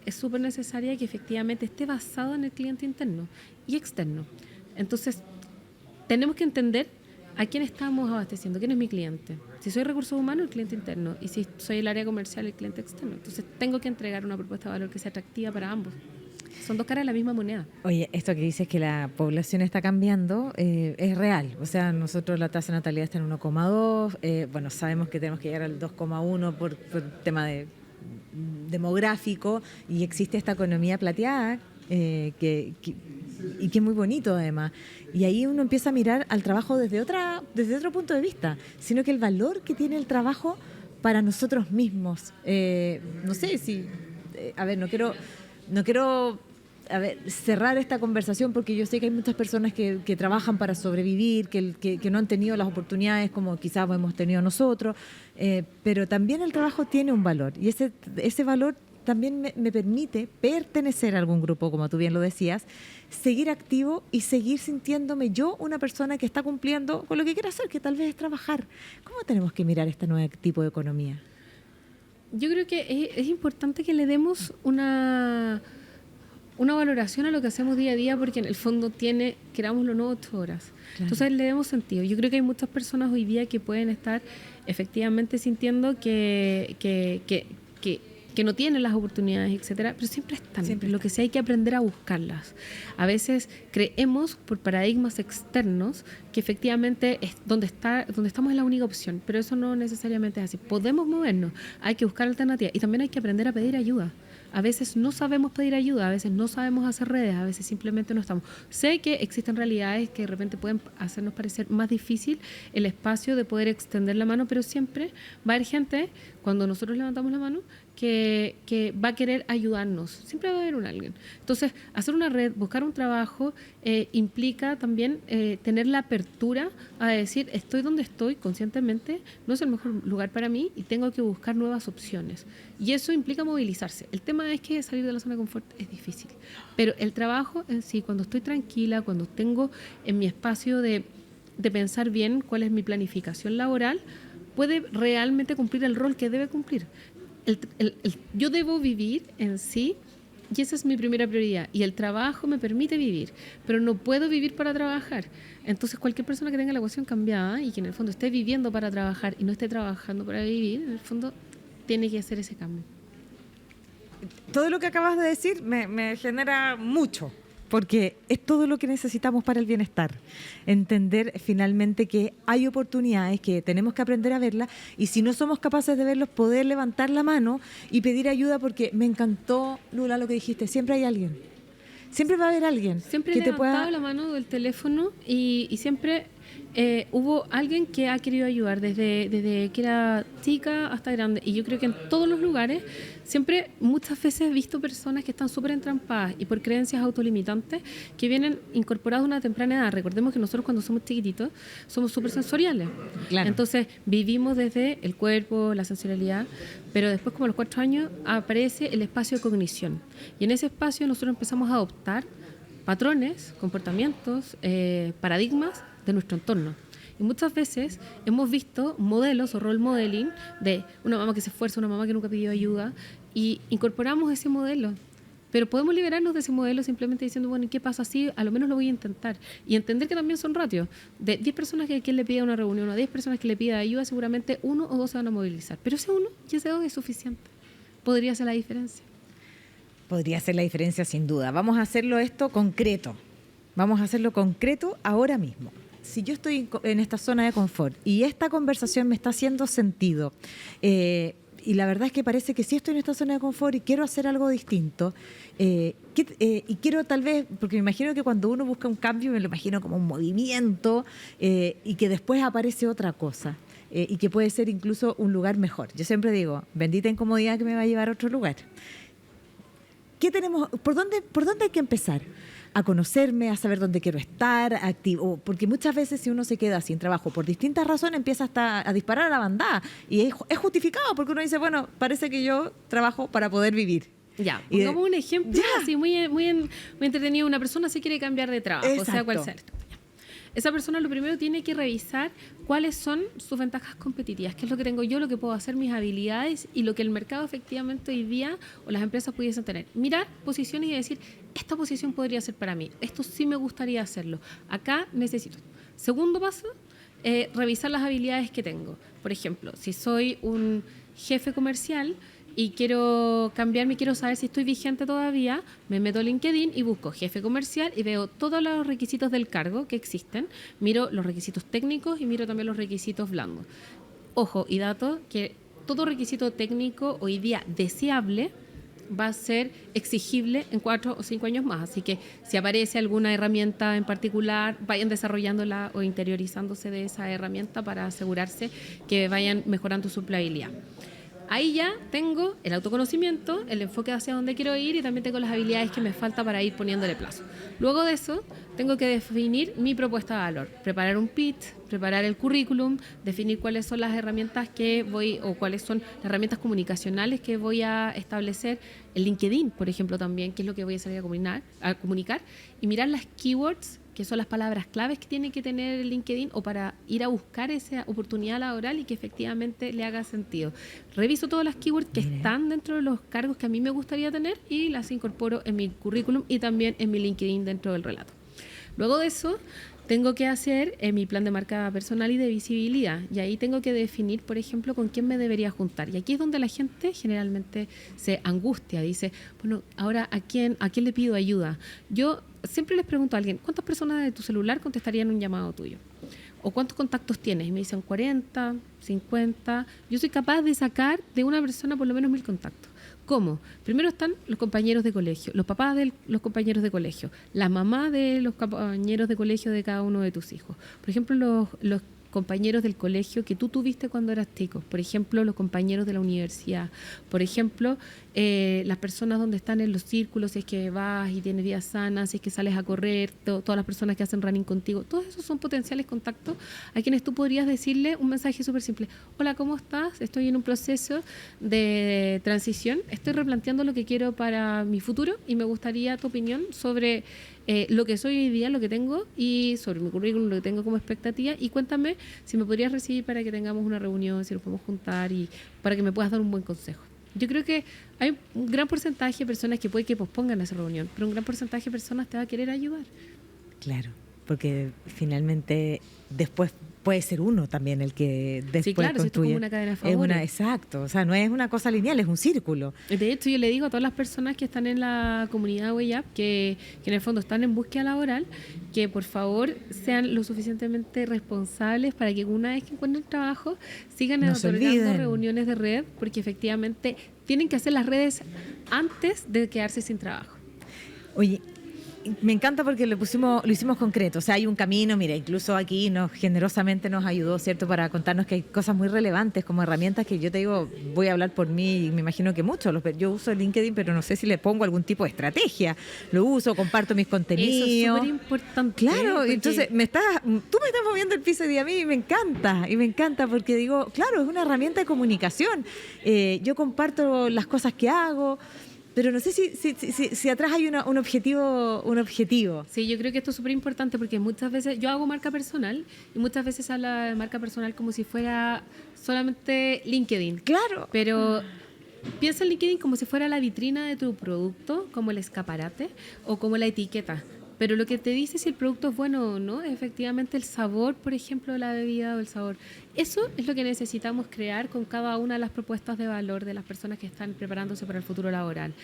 Speaker 5: es súper necesaria que efectivamente esté basado en el cliente interno y externo. Entonces, tenemos que entender a quién estamos abasteciendo, quién es mi cliente. Si soy recursos humanos, el cliente interno, y si soy el área comercial, el cliente externo. Entonces, tengo que entregar una propuesta de valor que sea atractiva para ambos. Son dos caras de la misma moneda.
Speaker 4: Oye, esto que dices que la población está cambiando es real. O sea, nosotros la tasa de natalidad está en 1,2. Bueno, sabemos que tenemos que llegar al 2,1 por tema demográfico, y existe esta economía plateada y que es muy bonito además. Y ahí uno empieza a mirar al trabajo desde otro punto de vista, sino que el valor que tiene el trabajo para nosotros mismos. No sé si... a ver, no quiero cerrar esta conversación, porque yo sé que hay muchas personas que trabajan para sobrevivir, que no han tenido las oportunidades como quizás hemos tenido nosotros, pero también el trabajo tiene un valor, y ese valor también me permite pertenecer a algún grupo, como tú bien lo decías, seguir activo y seguir sintiéndome yo una persona que está cumpliendo con lo que quiere hacer, que tal vez es trabajar. ¿Cómo tenemos que mirar este nuevo tipo de economía?
Speaker 5: Yo creo que es importante que le demos una valoración a lo que hacemos día a día, porque en el fondo tiene, querámoslo o no, 8 horas. Claro. Entonces le demos sentido. Yo creo que hay muchas personas hoy día que pueden estar efectivamente sintiendo que no tienen las oportunidades, etcétera, pero siempre están. Lo que sí hay que aprender a buscarlas. A veces creemos por paradigmas externos que efectivamente es donde estamos es la única opción, pero eso no necesariamente es así. Podemos movernos, hay que buscar alternativas, y también hay que aprender a pedir ayuda. A veces no sabemos pedir ayuda, a veces no sabemos hacer redes, a veces simplemente no estamos. Sé que existen realidades que de repente pueden hacernos parecer más difícil el espacio de poder extender la mano, pero siempre va a haber gente, cuando nosotros levantamos la mano, que va a querer ayudarnos. Siempre va a haber alguien. Entonces, hacer una red, buscar un trabajo, implica también tener la apertura a decir, estoy donde estoy conscientemente, no es el mejor lugar para mí y tengo que buscar nuevas opciones. Y eso implica movilizarse. El tema es que salir de la zona de confort es difícil. Pero el trabajo en sí, cuando estoy tranquila, cuando tengo en mi espacio de pensar bien cuál es mi planificación laboral, puede realmente cumplir el rol que debe cumplir. Yo debo vivir en sí, y esa es mi primera prioridad, y el trabajo me permite vivir, pero no puedo vivir para trabajar. Entonces cualquier persona que tenga la ecuación cambiada y que en el fondo esté viviendo para trabajar y no esté trabajando para vivir, en el fondo tiene que hacer ese cambio.
Speaker 4: Todo lo que acabas de decir me genera mucho, porque es todo lo que necesitamos para el bienestar. Entender finalmente que hay oportunidades, que tenemos que aprender a verlas, y si no somos capaces de verlos, poder levantar la mano y pedir ayuda, porque me encantó, Lula, lo que dijiste, siempre hay alguien. Siempre va a haber alguien.
Speaker 5: Siempre
Speaker 4: que
Speaker 5: he
Speaker 4: te
Speaker 5: levantado
Speaker 4: pueda...
Speaker 5: la mano del teléfono y siempre hubo alguien que ha querido ayudar, desde que era chica hasta grande. Y yo creo que en todos los lugares, siempre, muchas veces he visto personas que están súper entrampadas y por creencias autolimitantes que vienen incorporadas a una temprana edad. Recordemos que nosotros cuando somos chiquititos somos súper sensoriales. Claro. Entonces vivimos desde el cuerpo, la sensorialidad, pero después, como a los 4 años, aparece el espacio de cognición. Y en ese espacio nosotros empezamos a adoptar patrones, comportamientos, paradigmas de nuestro entorno. Y muchas veces hemos visto modelos o role modeling de una mamá que se esfuerza, una mamá que nunca pidió ayuda, y incorporamos ese modelo. Pero podemos liberarnos de ese modelo simplemente diciendo, bueno, ¿y qué pasa si a lo menos lo voy a intentar? Y entender que también son ratios. De 10 personas que le pida una reunión, a 10 personas que le pida ayuda, seguramente 1 o 2 se van a movilizar. Pero ese 1 y ese 2 es suficiente. Podría ser la diferencia.
Speaker 4: Podría ser la diferencia, sin duda. Vamos a hacerlo esto concreto. Vamos a hacerlo concreto ahora mismo. Si yo estoy en esta zona de confort y esta conversación me está haciendo sentido, y la verdad es que parece que sí estoy en esta zona de confort y quiero hacer algo distinto, y quiero tal vez, porque me imagino que cuando uno busca un cambio, me lo imagino como un movimiento, y que después aparece otra cosa, y que puede ser incluso un lugar mejor. Yo siempre digo, bendita incomodidad que me va a llevar a otro lugar. ¿Qué tenemos? ¿Por dónde hay que empezar? A conocerme, a saber dónde quiero estar, activo, porque muchas veces si uno se queda sin trabajo por distintas razones, empieza hasta a disparar a la bandada, y es justificado, porque uno dice, bueno, parece que yo trabajo para poder vivir.
Speaker 5: Ya, pongamos un ejemplo así muy entretenido. Una persona se quiere cambiar de trabajo,
Speaker 4: exacto,
Speaker 5: sea cual sea. Esa persona lo primero tiene que revisar cuáles son sus ventajas competitivas, qué es lo que tengo yo, lo que puedo hacer, mis habilidades y lo que el mercado efectivamente hoy día o las empresas pudiesen tener. Mirar posiciones y decir, esta posición podría ser para mí, esto sí me gustaría hacerlo, acá necesito. Segundo paso, revisar las habilidades que tengo. Por ejemplo, si soy un jefe comercial, y quiero cambiarme, quiero saber si estoy vigente todavía, me meto a LinkedIn y busco jefe comercial y veo todos los requisitos del cargo que existen, miro los requisitos técnicos y miro también los requisitos blandos. Ojo y dato, que todo requisito técnico hoy día deseable va a ser exigible en 4 o 5 años más. Así que si aparece alguna herramienta en particular, vayan desarrollándola o interiorizándose de esa herramienta para asegurarse que vayan mejorando su empleabilidad. Ahí ya tengo el autoconocimiento, el enfoque hacia dónde quiero ir y también tengo las habilidades que me falta para ir poniéndole plazo. Luego de eso, tengo que definir mi propuesta de valor, preparar un pitch, preparar el currículum, definir cuáles son las herramientas que voy o cuáles son las herramientas comunicacionales que voy a establecer. El LinkedIn, por ejemplo, también, que es lo que voy a salir a comunicar y mirar las keywords, que son las palabras claves que tiene que tener el LinkedIn o para ir a buscar esa oportunidad laboral y que efectivamente le haga sentido. Reviso todas las keywords que están dentro de los cargos que a mí me gustaría tener y las incorporo en mi currículum y también en mi LinkedIn dentro del relato. Luego de eso, tengo que hacer mi plan de marca personal y de visibilidad. Y ahí tengo que definir, por ejemplo, con quién me debería juntar. Y aquí es donde la gente generalmente se angustia. Dice, bueno, ahora, ¿a quién le pido ayuda? Yo siempre les pregunto a alguien, ¿cuántas personas de tu celular contestarían un llamado tuyo? ¿O cuántos contactos tienes? Y me dicen 40, 50. Yo soy capaz de sacar de una persona por lo menos 1000 contactos. ¿Cómo? Primero están los compañeros de colegio, los papás de los compañeros de colegio, la mamá de los compañeros de colegio de cada uno de tus hijos. Por ejemplo, los compañeros del colegio que tú tuviste cuando eras chico. Por ejemplo, los compañeros de la universidad. Por ejemplo, las personas donde están en los círculos, si es que vas y tienes vida sana, si es que sales a correr, todas las personas que hacen running contigo. Todos esos son potenciales contactos a quienes tú podrías decirle un mensaje súper simple. Hola, ¿cómo estás? Estoy en un proceso de transición. Estoy replanteando lo que quiero para mi futuro y me gustaría tu opinión sobre lo que soy hoy día, lo que tengo y sobre mi currículum, lo que tengo como expectativa y cuéntame si me podrías recibir para que tengamos una reunión, si nos podemos juntar y para que me puedas dar un buen consejo. Yo creo que hay un gran porcentaje de personas que puede que pospongan esa reunión, pero un gran porcentaje de personas te va a querer ayudar.
Speaker 4: Claro, porque finalmente después puede ser uno también el que después
Speaker 5: sí, claro,
Speaker 4: construye.
Speaker 5: Si esto es como una cadena de favores.
Speaker 4: Exacto, o sea, no es una cosa lineal, es un círculo.
Speaker 5: De hecho, yo le digo a todas las personas que están en la comunidad Way Up, que en el fondo están en búsqueda laboral, que por favor sean lo suficientemente responsables para que una vez que encuentren trabajo sigan otorgando reuniones de red, porque efectivamente tienen que hacer las redes antes de quedarse sin trabajo.
Speaker 4: Oye, me encanta porque lo hicimos concreto, o sea, hay un camino, mira, incluso aquí generosamente nos ayudó, ¿cierto?, para contarnos que hay cosas muy relevantes como herramientas que yo te digo, voy a hablar por mí y me imagino que muchos, yo uso el LinkedIn, pero no sé si le pongo algún tipo de estrategia, lo uso, comparto mis contenidos. Eso
Speaker 5: es súper importante.
Speaker 4: Claro,
Speaker 5: porque
Speaker 4: entonces tú me estás moviendo el piso y a mí me encanta porque digo, claro, es una herramienta de comunicación, yo comparto las cosas que hago. Pero no sé si atrás hay un objetivo.
Speaker 5: Sí, yo creo que esto es súper importante porque muchas veces yo hago marca personal y muchas veces se habla de marca personal como si fuera solamente LinkedIn.
Speaker 4: Claro.
Speaker 5: Pero piensa en LinkedIn como si fuera la vitrina de tu producto, como el escaparate o como la etiqueta. Pero lo que te dice si el producto es bueno o no es efectivamente el sabor, por ejemplo, de la bebida o el sabor. Eso es lo que necesitamos crear con cada una de las propuestas de valor de las personas que están preparándose para el futuro laboral.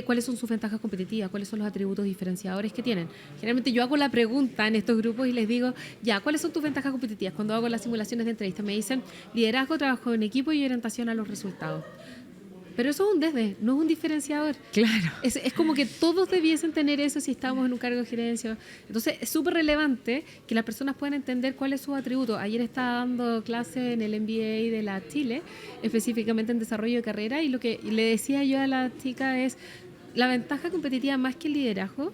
Speaker 5: ¿Cuáles son sus ventajas competitivas? ¿Cuáles son los atributos diferenciadores que tienen? Generalmente yo hago la pregunta en estos grupos y les digo, ¿cuáles son tus ventajas competitivas? Cuando hago las simulaciones de entrevista me dicen liderazgo, trabajo en equipo y orientación a los resultados. Pero eso es un desde, no es un diferenciador.
Speaker 4: Claro.
Speaker 5: Es como que todos debiesen tener eso si estamos en un cargo de gerencia. Entonces, es súper relevante que las personas puedan entender cuál es su atributo. Ayer estaba dando clase en el MBA de la Chile, específicamente en desarrollo de carrera, y lo que le decía yo a la chica es, la ventaja competitiva más que el liderazgo,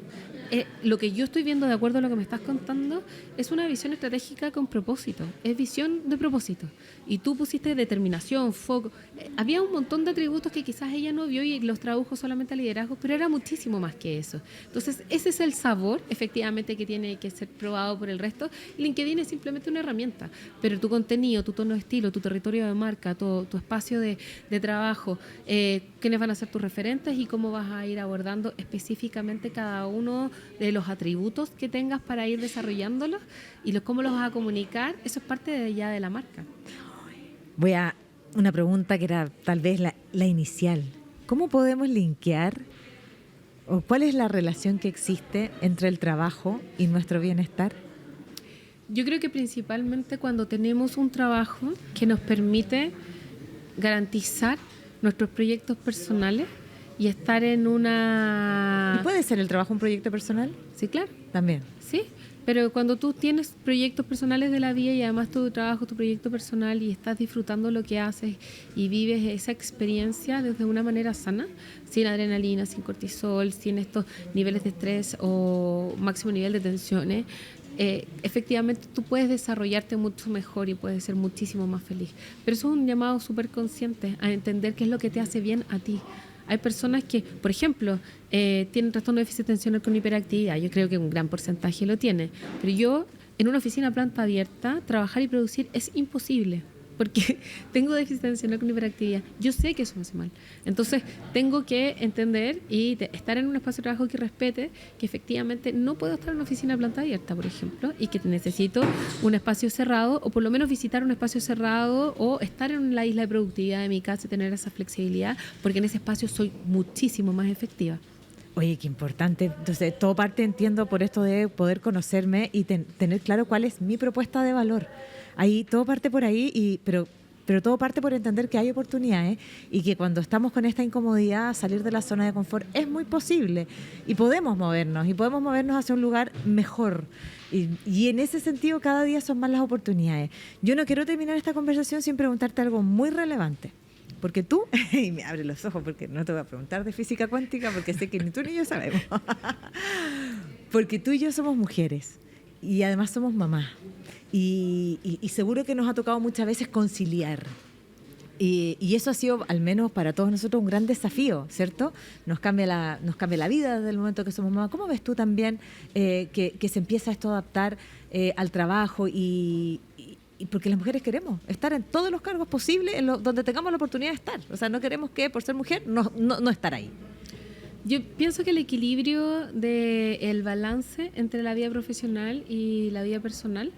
Speaker 5: lo que yo estoy viendo de acuerdo a lo que me estás contando, es una visión estratégica con propósito, es visión de propósito. Y tú pusiste determinación, foco. Había un montón de atributos que quizás ella no vio y los tradujo solamente a liderazgo, pero era muchísimo más que eso. Entonces, ese es el sabor, efectivamente, que tiene que ser probado por el resto. LinkedIn es simplemente una herramienta, pero tu contenido, tu tono de estilo, tu territorio de marca, tu espacio de trabajo, quiénes van a ser tus referentes y cómo vas a ir abordando específicamente cada uno de los atributos que tengas para ir desarrollándolos y cómo los vas a comunicar, eso es parte ya de la marca.
Speaker 4: una pregunta que era tal vez la inicial. ¿Cómo podemos linkear o cuál es la relación que existe entre el trabajo y nuestro bienestar?
Speaker 5: Yo creo que principalmente cuando tenemos un trabajo que nos permite garantizar nuestros proyectos personales y estar en una...
Speaker 4: ¿Y puede ser el trabajo un proyecto personal?
Speaker 5: Sí, claro.
Speaker 4: También.
Speaker 5: Sí, pero cuando tú tienes proyectos personales de la vida y además tu trabajo, tu proyecto personal y estás disfrutando lo que haces y vives esa experiencia desde una manera sana, sin adrenalina, sin cortisol, sin estos niveles de estrés o máximo nivel de tensiones, efectivamente tú puedes desarrollarte mucho mejor y puedes ser muchísimo más feliz. Pero eso es un llamado súper consciente a entender qué es lo que te hace bien a ti. Hay personas que, por ejemplo, tienen trastorno de déficit atencional con hiperactividad. Yo creo que un gran porcentaje lo tiene. Pero yo, en una oficina a planta abierta, trabajar y producir es imposible. Porque tengo déficit atencional con hiperactividad. Yo sé que eso me hace mal. Entonces, tengo que entender y estar en un espacio de trabajo que respete que efectivamente no puedo estar en una oficina a planta abierta, por ejemplo, y que necesito un espacio cerrado, o por lo menos visitar un espacio cerrado, o estar en la isla de productividad de mi casa y tener esa flexibilidad, porque en ese espacio soy muchísimo más efectiva.
Speaker 4: Oye, qué importante. Entonces, todo parte, entiendo, por esto de poder conocerme y tener claro cuál es mi propuesta de valor. Ahí todo parte por ahí, pero todo parte por entender que hay oportunidades y que cuando estamos con esta incomodidad, salir de la zona de confort es muy posible y podemos movernos hacia un lugar mejor. Y en ese sentido, cada día son más las oportunidades. Yo no quiero terminar esta conversación sin preguntarte algo muy relevante. Porque tú, y me abre los ojos porque no te voy a preguntar de física cuántica porque sé que ni tú ni yo sabemos. Porque tú y yo somos mujeres y además somos mamás. Y seguro que nos ha tocado muchas veces conciliar. Y eso ha sido, al menos para todos nosotros, un gran desafío, ¿cierto? Nos cambia la vida desde el momento que somos mamás. ¿Cómo ves tú también que se empieza esto a adaptar al trabajo y porque las mujeres queremos estar en todos los cargos posibles donde tengamos la oportunidad de estar? O sea, no queremos que por ser mujer no estar ahí.
Speaker 5: Yo pienso que el equilibrio del balance entre la vida profesional y la vida personal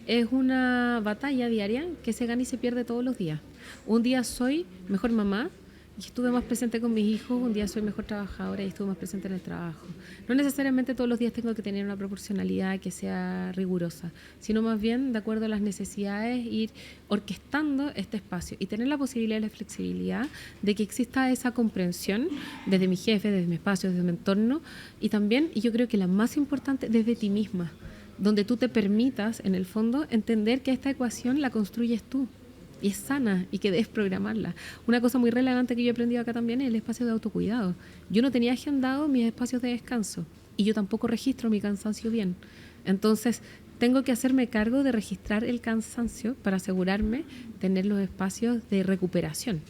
Speaker 5: es una batalla diaria que se gana y se pierde todos los días. Un día soy mejor mamá y estuve más presente con mis hijos, un día soy mejor trabajadora y estuve más presente en el trabajo. No necesariamente todos los días tengo que tener una proporcionalidad que sea rigurosa, sino más bien, de acuerdo a las necesidades, ir orquestando este espacio y tener la posibilidad y la flexibilidad de que exista esa comprensión desde mi jefe, desde mi espacio, desde mi entorno y también, y yo creo que la más importante, desde ti misma, donde tú te permitas, en el fondo, entender que esta ecuación la construyes tú. Y es sana y que debes programarla. Una cosa muy relevante que yo he aprendido acá también es el espacio de autocuidado. Yo no tenía agendado mis espacios de descanso y yo tampoco registro mi cansancio bien. Entonces, tengo que hacerme cargo de registrar el cansancio para asegurarme tener los espacios de recuperación.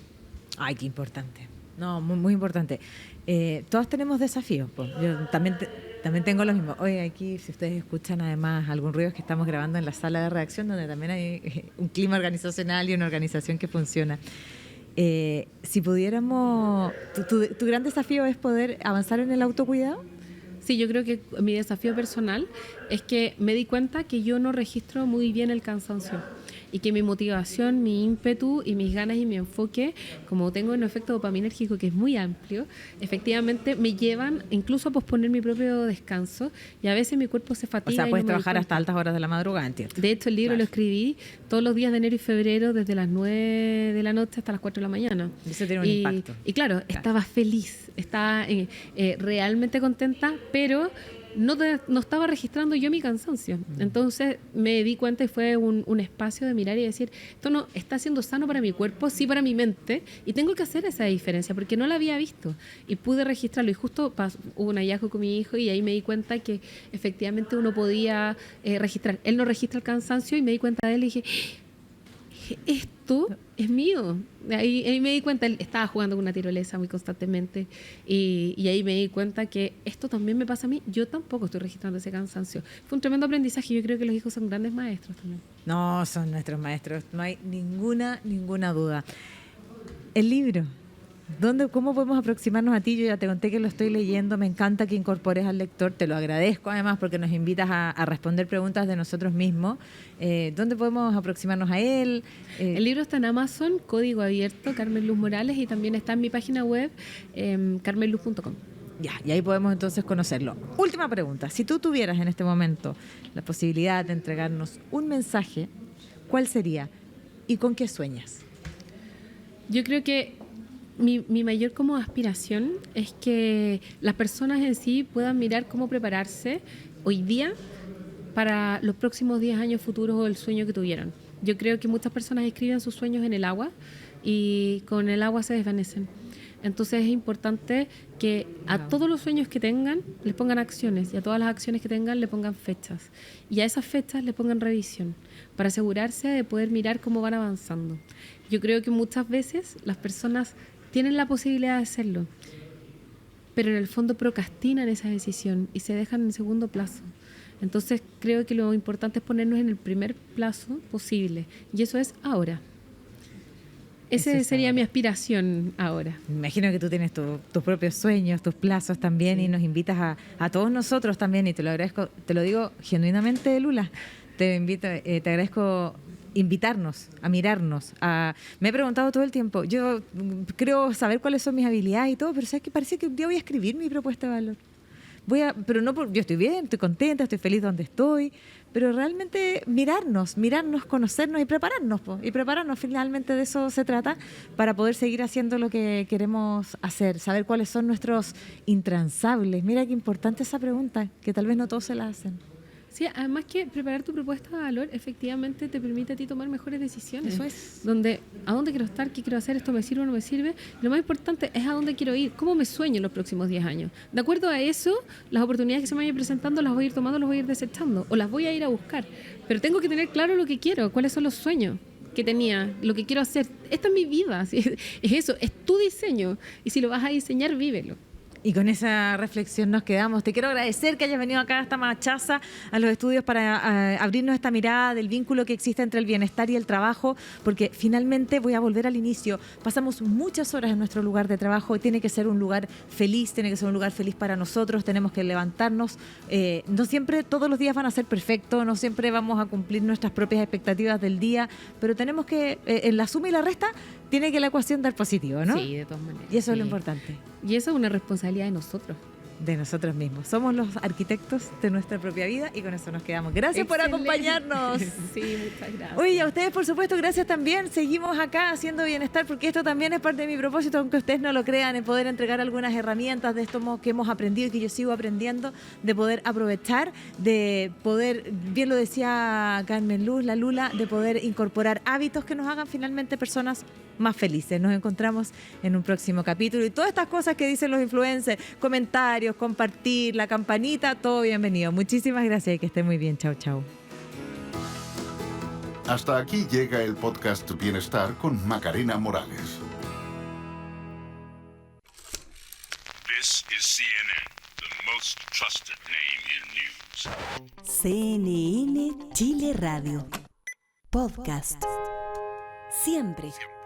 Speaker 4: Ay, qué importante. No, muy, muy importante. Todos tenemos desafíos. Pues. Yo también tengo lo mismo. Hoy aquí, si ustedes escuchan además algún ruido, es que estamos grabando en la sala de redacción donde también hay un clima organizacional y una organización que funciona. Si pudiéramos... ¿Tu gran desafío es poder avanzar en el autocuidado?
Speaker 5: Sí, yo creo que mi desafío personal es que me di cuenta que yo no registro muy bien el cansancio y que mi motivación, mi ímpetu y mis ganas y mi enfoque, como tengo un efecto dopaminérgico que es muy amplio, efectivamente me llevan incluso a posponer mi propio descanso y a veces mi cuerpo se fatiga.
Speaker 4: O sea, puedes
Speaker 5: no
Speaker 4: trabajar hasta altas horas de la madrugada, entiendo.
Speaker 5: De hecho, el libro lo escribí todos los días de enero y febrero, desde las 9 de la noche hasta las 4 de la mañana.
Speaker 4: Eso tiene un impacto.
Speaker 5: Y claro, estaba feliz, estaba realmente contenta, pero no estaba registrando yo mi cansancio. Entonces me di cuenta y fue un espacio de mirar y decir, esto no está siendo sano para mi cuerpo, sí para mi mente, y tengo que hacer esa diferencia porque no la había visto y pude registrarlo y justo hubo un hallazgo con mi hijo y ahí me di cuenta que efectivamente uno podía registrar. Él no registra el cansancio y me di cuenta de él y dije, esto es mío. Ahí me di cuenta, él estaba jugando con una tirolesa muy constantemente y ahí me di cuenta que esto también me pasa a mí. Yo tampoco estoy registrando ese cansancio. Fue un tremendo aprendizaje. Yo creo que los hijos son grandes maestros también.
Speaker 4: No, son nuestros maestros, no hay ninguna duda. El libro, ¿Cómo podemos aproximarnos a ti? Yo ya te conté que lo estoy leyendo, me encanta que incorpores al lector, te lo agradezco además porque nos invitas a responder preguntas de nosotros mismos. ¿Dónde podemos aproximarnos a él?
Speaker 5: El libro está en Amazon, código abierto, Carmen Luz Morales, y también está en mi página web, carmenluz.com.
Speaker 4: Ya, y ahí podemos entonces conocerlo. Última pregunta, si tú tuvieras en este momento la posibilidad de entregarnos un mensaje, ¿cuál sería? ¿Y con qué sueñas?
Speaker 5: Yo creo que mi mayor como aspiración es que las personas en sí puedan mirar cómo prepararse hoy día para los próximos 10 años futuros o el sueño que tuvieron. Yo creo que muchas personas escriben sus sueños en el agua y con el agua se desvanecen. Entonces es importante que a todos los sueños que tengan les pongan acciones y a todas las acciones que tengan le pongan fechas. Y a esas fechas le pongan revisión para asegurarse de poder mirar cómo van avanzando. Yo creo que muchas veces las personas tienen la posibilidad de hacerlo, pero en el fondo procrastinan esa decisión y se dejan en segundo plazo. Entonces creo que lo importante es ponernos en el primer plazo posible y eso es ahora. Esa sería mi aspiración ahora.
Speaker 4: Me imagino que tú tienes tus propios sueños, tus plazos también, sí. Y nos invitas a todos nosotros también, y te lo agradezco, te lo digo genuinamente, Lula. Te agradezco invitarnos, a mirarnos. Me he preguntado todo el tiempo, yo creo saber cuáles son mis habilidades y todo, pero ¿sabes qué? Parece que un día voy a escribir mi propuesta de valor. Pero no, yo estoy bien, estoy contenta, estoy feliz donde estoy, pero realmente mirarnos, conocernos y prepararnos, y prepararnos, finalmente de eso se trata, para poder seguir haciendo lo que queremos hacer, saber cuáles son nuestros intransables. Mira qué importante esa pregunta, que tal vez no todos se la hacen.
Speaker 5: Sí, además que preparar tu propuesta de valor efectivamente te permite a ti tomar mejores decisiones.
Speaker 4: Eso es.
Speaker 5: Donde, ¿a dónde quiero estar? ¿Qué quiero hacer? ¿Esto me sirve o no me sirve? Lo más importante es a dónde quiero ir, cómo me sueño en los próximos 10 años. De acuerdo a eso, las oportunidades que se me vayan presentando las voy a ir tomando, las voy a ir desechando o las voy a ir a buscar. Pero tengo que tener claro lo que quiero, cuáles son los sueños que tenía, lo que quiero hacer. Esta es mi vida, ¿sí? Es eso, es tu diseño. Y si lo vas a diseñar, vívelo.
Speaker 4: Y con esa reflexión nos quedamos. Te quiero agradecer que hayas venido acá a esta Machaza, a los estudios, para abrirnos esta mirada del vínculo que existe entre el bienestar y el trabajo, porque finalmente, voy a volver al inicio, pasamos muchas horas en nuestro lugar de trabajo y tiene que ser un lugar feliz, tiene que ser un lugar feliz para nosotros, tenemos que levantarnos. No siempre todos los días van a ser perfectos, no siempre vamos a cumplir nuestras propias expectativas del día, pero tenemos que, en la suma y la resta, tiene que la ecuación dar positivo, ¿no?
Speaker 5: Sí, de todas maneras.
Speaker 4: Y eso
Speaker 5: sí.
Speaker 4: Es lo importante.
Speaker 5: Y eso es una responsabilidad de nosotros.
Speaker 4: De nosotros mismos. Somos los arquitectos de nuestra propia vida y con eso nos quedamos. Gracias por acompañarnos.
Speaker 5: Sí, muchas gracias.
Speaker 4: Oye, a ustedes, por supuesto, gracias también. Seguimos acá haciendo bienestar, porque esto también es parte de mi propósito, aunque ustedes no lo crean, en poder entregar algunas herramientas de esto que hemos aprendido y que yo sigo aprendiendo, de poder aprovechar, de poder, bien lo decía Carmen Luz, la Lula, de poder incorporar hábitos que nos hagan finalmente personas más felices. Nos encontramos en un próximo capítulo y todas estas cosas que dicen los influencers, comentarios, compartir, la campanita, todo bienvenido. Muchísimas gracias y que esté muy bien. Chao, chao.
Speaker 3: Hasta aquí llega el podcast Bienestar con Macarena Morales.
Speaker 1: This is CNN, the most trusted name in news.
Speaker 2: CNN Chile Radio. Podcast. Siempre. Siempre.